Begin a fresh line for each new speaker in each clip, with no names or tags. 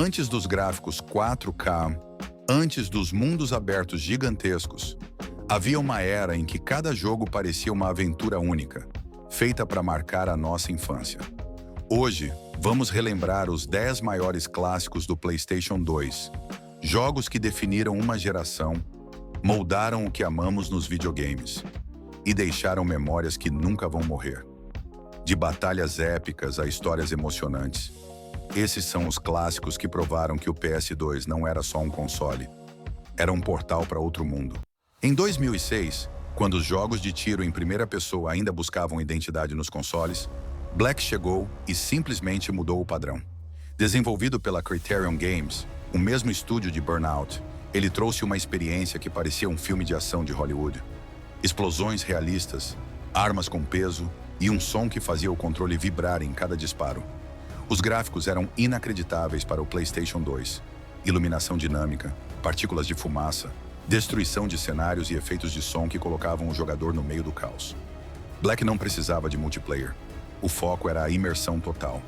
Antes dos gráficos 4K, antes dos mundos abertos gigantescos, havia uma era em que cada jogo parecia uma aventura única, feita para marcar a nossa infância. Hoje, vamos relembrar os 10 maiores clássicos do PlayStation 2, jogos que definiram uma geração, moldaram o que amamos nos videogames e deixaram memórias que nunca vão morrer. De batalhas épicas a histórias emocionantes, esses são os clássicos que provaram que o PS2 não era só um console, era um portal para outro mundo. Em 2006, quando os jogos de tiro em primeira pessoa ainda buscavam identidade nos consoles, Black chegou e simplesmente mudou o padrão. Desenvolvido pela Criterion Games, o mesmo estúdio de Burnout, ele trouxe uma experiência que parecia um filme de ação de Hollywood. Explosões realistas, armas com peso e um som que fazia o controle vibrar em cada disparo. Os gráficos eram inacreditáveis para o PlayStation 2. Iluminação dinâmica, partículas de fumaça, destruição de cenários e efeitos de som que colocavam o jogador no meio do caos. Black não precisava de multiplayer. O foco era a imersão total.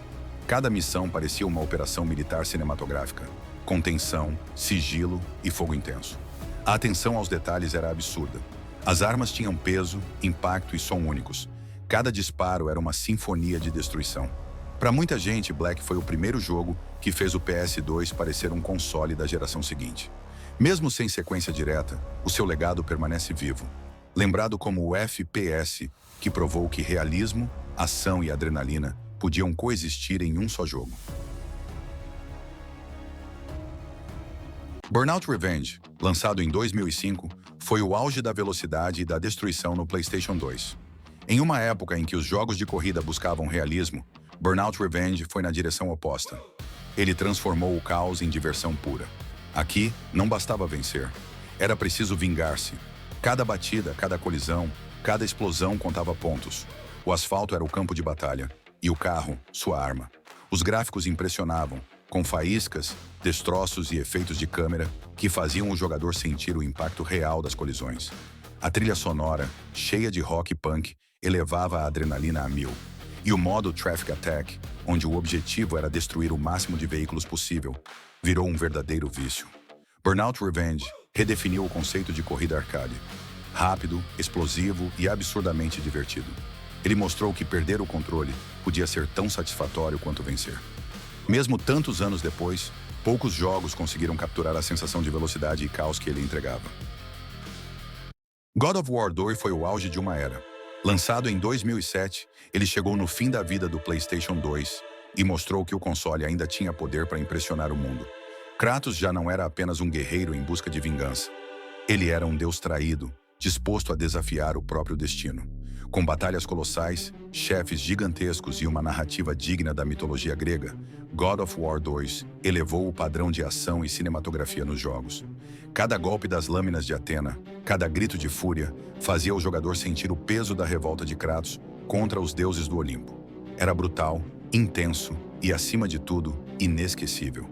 Cada missão parecia uma operação militar cinematográfica, com tensão, sigilo e fogo intenso. A atenção aos detalhes era absurda. As armas tinham peso, impacto e som únicos. Cada disparo era uma sinfonia de destruição. Para muita gente, Black foi o primeiro jogo que fez o PS2 parecer um console da geração seguinte. Mesmo sem sequência direta, o seu legado permanece vivo. Lembrado como o FPS, que provou que realismo, ação e adrenalina podiam coexistir em um só jogo. Burnout Revenge, lançado em 2005, foi o auge da velocidade e da destruição no PlayStation 2. Em uma época em que os jogos de corrida buscavam realismo, Burnout Revenge foi na direção oposta. Ele transformou o caos em diversão pura. Aqui, não bastava vencer. Era preciso vingar-se. Cada batida, cada colisão, cada explosão contava pontos. O asfalto era o campo de batalha, e o carro, sua arma. Os gráficos impressionavam, com faíscas, destroços e efeitos de câmera que faziam o jogador sentir o impacto real das colisões. A trilha sonora, cheia de rock e punk, elevava a adrenalina a 1000. E o modo Traffic Attack, onde o objetivo era destruir o máximo de veículos possível, virou um verdadeiro vício. Burnout Revenge redefiniu o conceito de corrida arcade. Rápido, explosivo e absurdamente divertido. Ele mostrou que perder o controle podia ser tão satisfatório quanto vencer. Mesmo tantos anos depois, poucos jogos conseguiram capturar a sensação de velocidade e caos que ele entregava. God of War 2 foi o auge de uma era. Lançado em 2007, ele chegou no fim da vida do PlayStation 2 e mostrou que o console ainda tinha poder para impressionar o mundo. Kratos já não era apenas um guerreiro em busca de vingança. Ele era um deus traído, disposto a desafiar o próprio destino. Com batalhas colossais, chefes gigantescos e uma narrativa digna da mitologia grega, God of War 2 elevou o padrão de ação e cinematografia nos jogos. Cada golpe das lâminas de Atena, cada grito de fúria, fazia o jogador sentir o peso da revolta de Kratos contra os deuses do Olimpo. Era brutal, intenso e, acima de tudo, inesquecível.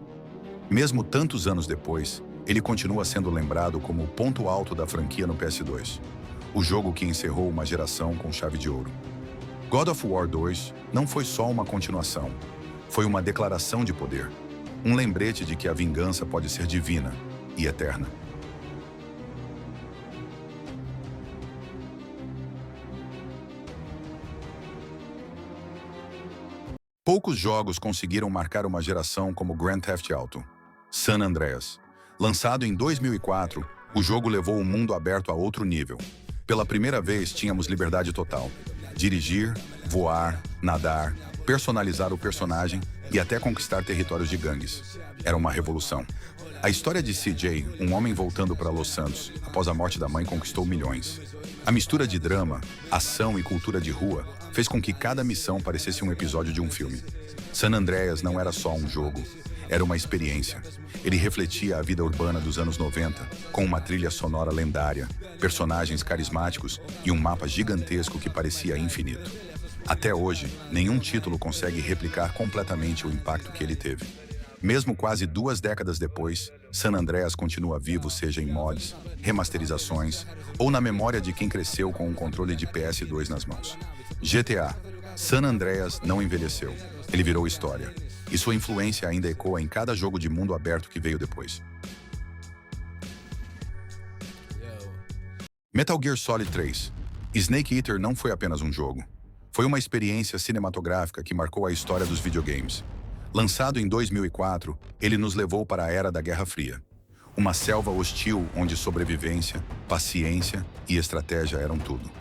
Mesmo tantos anos depois, ele continua sendo lembrado como o ponto alto da franquia no PS2. O jogo que encerrou uma geração com chave de ouro. God of War 2 não foi só uma continuação, foi uma declaração de poder. Um lembrete de que a vingança pode ser divina e eterna. Poucos jogos conseguiram marcar uma geração como Grand Theft Auto. San Andreas. Lançado em 2004, o jogo levou o mundo aberto a outro nível. Pela primeira vez, tínhamos liberdade total. Dirigir, voar, nadar, personalizar o personagem e até conquistar territórios de gangues. Era uma revolução. A história de CJ, um homem voltando para Los Santos, após a morte da mãe, conquistou milhões. A mistura de drama, ação e cultura de rua fez com que cada missão parecesse um episódio de um filme. San Andreas não era só um jogo, era uma experiência. Ele refletia a vida urbana dos anos 90, com uma trilha sonora lendária, personagens carismáticos e um mapa gigantesco que parecia infinito. Até hoje, nenhum título consegue replicar completamente o impacto que ele teve. Mesmo quase 2 décadas depois, San Andreas continua vivo, seja em mods, remasterizações ou na memória de quem cresceu com um controle de PS2 nas mãos. GTA. San Andreas não envelheceu. Ele virou história. e sua influência ainda ecoa em cada jogo de mundo aberto que veio depois. Metal Gear Solid 3. Snake Eater não foi apenas um jogo. Foi uma experiência cinematográfica que marcou a história dos videogames. Lançado em 2004, ele nos levou para a era da Guerra Fria. Uma selva hostil onde sobrevivência, paciência e estratégia eram tudo.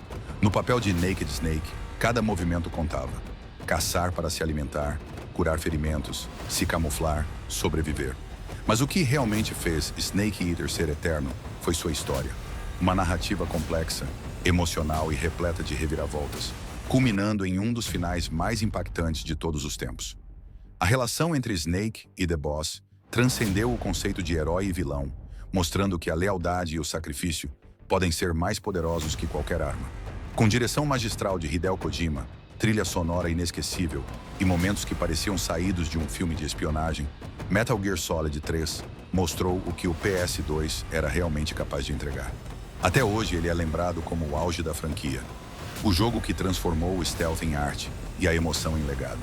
No papel de Naked Snake, cada movimento contava. Caçar para se alimentar, curar ferimentos, se camuflar, sobreviver. Mas o que realmente fez Snake Eater ser eterno foi sua história. Uma narrativa complexa, emocional e repleta de reviravoltas, culminando em um dos finais mais impactantes de todos os tempos. A relação entre Snake e The Boss transcendeu o conceito de herói e vilão, mostrando que a lealdade e o sacrifício podem ser mais poderosos que qualquer arma. Com direção magistral de Hideo Kojima, trilha sonora inesquecível e momentos que pareciam saídos de um filme de espionagem, Metal Gear Solid 3 mostrou o que o PS2 era realmente capaz de entregar. Até hoje ele é lembrado como o auge da franquia, o jogo que transformou o stealth em arte e a emoção em legado.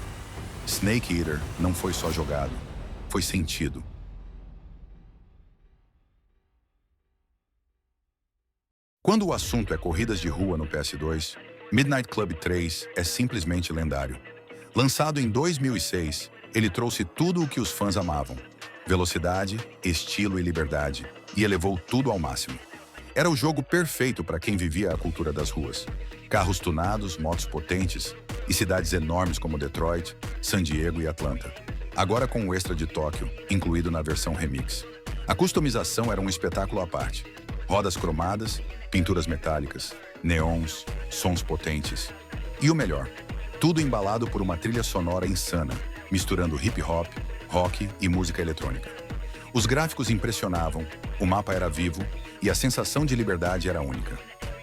Snake Eater não foi só jogado, foi sentido. Quando o assunto é corridas de rua no PS2, Midnight Club 3 é simplesmente lendário. Lançado em 2006, ele trouxe tudo o que os fãs amavam: velocidade, estilo e liberdade, e elevou tudo ao máximo. Era o jogo perfeito para quem vivia a cultura das ruas. Carros tunados, motos potentes e cidades enormes como Detroit, San Diego e Atlanta. Agora com o extra de Tóquio, incluído na versão remix. A customização era um espetáculo à parte. Rodas cromadas, pinturas metálicas, neons, sons potentes. E o melhor, tudo embalado por uma trilha sonora insana, misturando hip-hop, rock e música eletrônica. Os gráficos impressionavam, o mapa era vivo e a sensação de liberdade era única.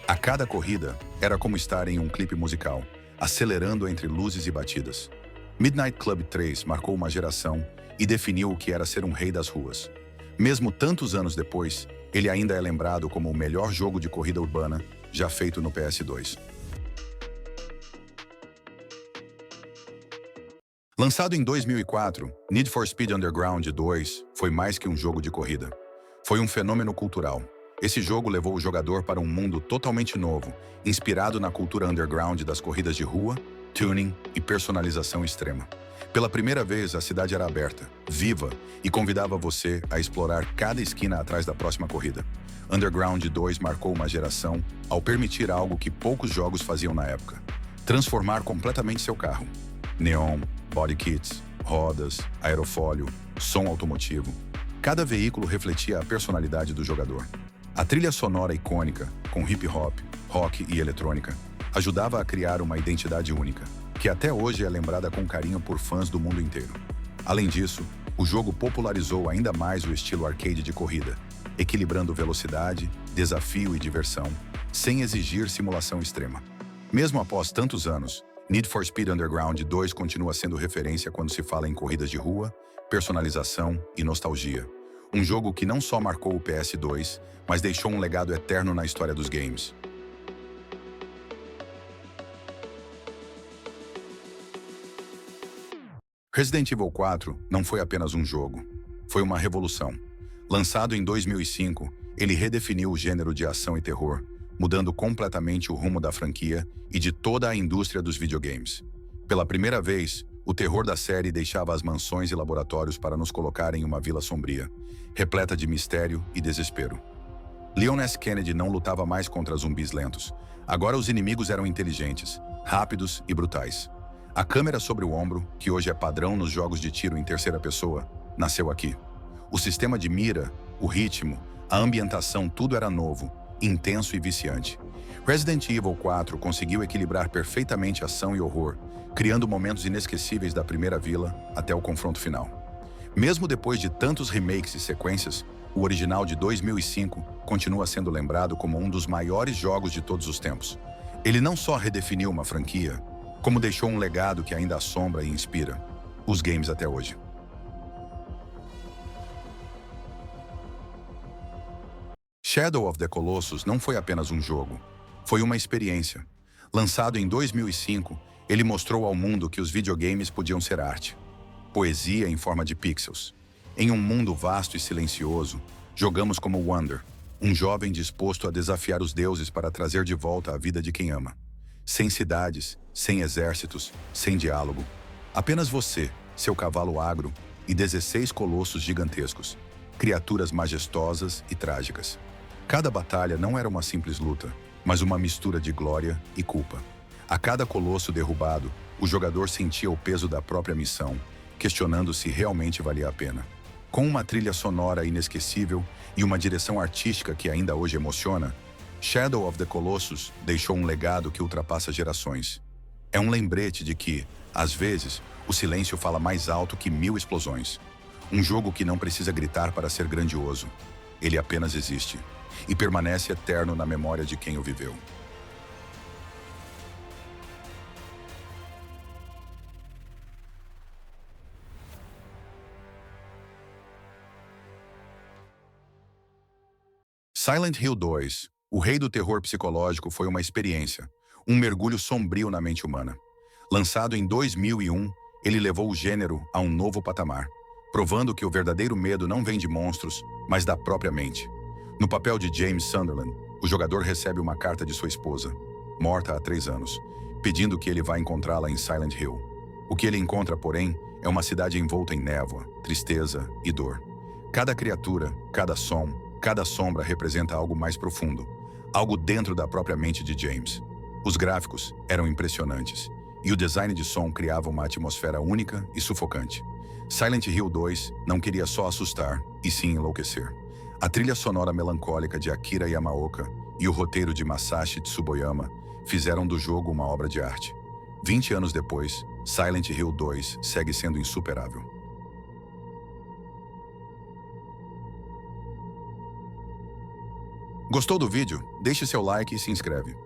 A cada corrida era como estar em um clipe musical, acelerando entre luzes e batidas. Midnight Club 3 marcou uma geração e definiu o que era ser um rei das ruas. Mesmo tantos anos depois, ele ainda é lembrado como o melhor jogo de corrida urbana já feito no PS2. Lançado em 2004, Need for Speed Underground 2 foi mais que um jogo de corrida. Foi um fenômeno cultural. Esse jogo levou o jogador para um mundo totalmente novo, inspirado na cultura underground das corridas de rua, tuning e personalização extrema. Pela primeira vez, a cidade era aberta, viva e convidava você a explorar cada esquina atrás da próxima corrida. Underground 2 marcou uma geração ao permitir algo que poucos jogos faziam na época: transformar completamente seu carro. Neon, body kits, rodas, aerofólio, som automotivo. Cada veículo refletia a personalidade do jogador. A trilha sonora icônica, com hip-hop, rock e eletrônica, ajudava a criar uma identidade única, que até hoje é lembrada com carinho por fãs do mundo inteiro. Além disso, o jogo popularizou ainda mais o estilo arcade de corrida, equilibrando velocidade, desafio e diversão, sem exigir simulação extrema. Mesmo após tantos anos, Need for Speed Underground 2 continua sendo referência quando se fala em corridas de rua, personalização e nostalgia. Um jogo que não só marcou o PS2, mas deixou um legado eterno na história dos games. Resident Evil 4 não foi apenas um jogo, foi uma revolução. Lançado em 2005, ele redefiniu o gênero de ação e terror, mudando completamente o rumo da franquia e de toda a indústria dos videogames. Pela primeira vez, o terror da série deixava as mansões e laboratórios para nos colocar em uma vila sombria, repleta de mistério e desespero. Leon S. Kennedy não lutava mais contra zumbis lentos. Agora os inimigos eram inteligentes, rápidos e brutais. A câmera sobre o ombro, que hoje é padrão nos jogos de tiro em terceira pessoa, nasceu aqui. O sistema de mira, o ritmo, a ambientação, tudo era novo, intenso e viciante. Resident Evil 4 conseguiu equilibrar perfeitamente ação e horror, criando momentos inesquecíveis da primeira vila até o confronto final. Mesmo depois de tantos remakes e sequências, o original de 2005 continua sendo lembrado como um dos maiores jogos de todos os tempos. Ele não só redefiniu uma franquia, como deixou um legado que ainda assombra e inspira os games até hoje. Shadow of the Colossus não foi apenas um jogo, foi uma experiência. Lançado em 2005, ele mostrou ao mundo que os videogames podiam ser arte. poesia em forma de pixels. Em um mundo vasto e silencioso, jogamos como Wander, um jovem disposto a desafiar os deuses para trazer de volta a vida de quem ama. Sem cidades, sem exércitos, sem diálogo. Apenas você, seu cavalo agro e 16 colossos gigantescos, criaturas majestosas e trágicas. Cada batalha não era uma simples luta, mas uma mistura de glória e culpa. A cada colosso derrubado, o jogador sentia o peso da própria missão, questionando se realmente valia a pena. Com uma trilha sonora inesquecível e uma direção artística que ainda hoje emociona, Shadow of the Colossus deixou um legado que ultrapassa gerações. É um lembrete de que, às vezes, o silêncio fala mais alto que 1000 explosões. Um jogo que não precisa gritar para ser grandioso. Ele apenas existe e permanece eterno na memória de quem o viveu. Silent Hill 2, o rei do terror psicológico, foi uma experiência, um mergulho sombrio na mente humana. Lançado em 2001, ele levou o gênero a um novo patamar, provando que o verdadeiro medo não vem de monstros, mas da própria mente. No papel de James Sunderland, o jogador recebe uma carta de sua esposa, morta há 3 anos, pedindo que ele vá encontrá-la em Silent Hill. O que ele encontra, porém, é uma cidade envolta em névoa, tristeza e dor. Cada criatura, cada som, cada sombra representa algo mais profundo, algo dentro da própria mente de James. Os gráficos eram impressionantes, e o design de som criava uma atmosfera única e sufocante. Silent Hill 2 não queria só assustar, e sim enlouquecer. A trilha sonora melancólica de Akira Yamaoka e o roteiro de Masashi Tsuboyama fizeram do jogo uma obra de arte. 20 anos depois, Silent Hill 2 segue sendo insuperável. Gostou do vídeo? Deixe seu like e se inscreve.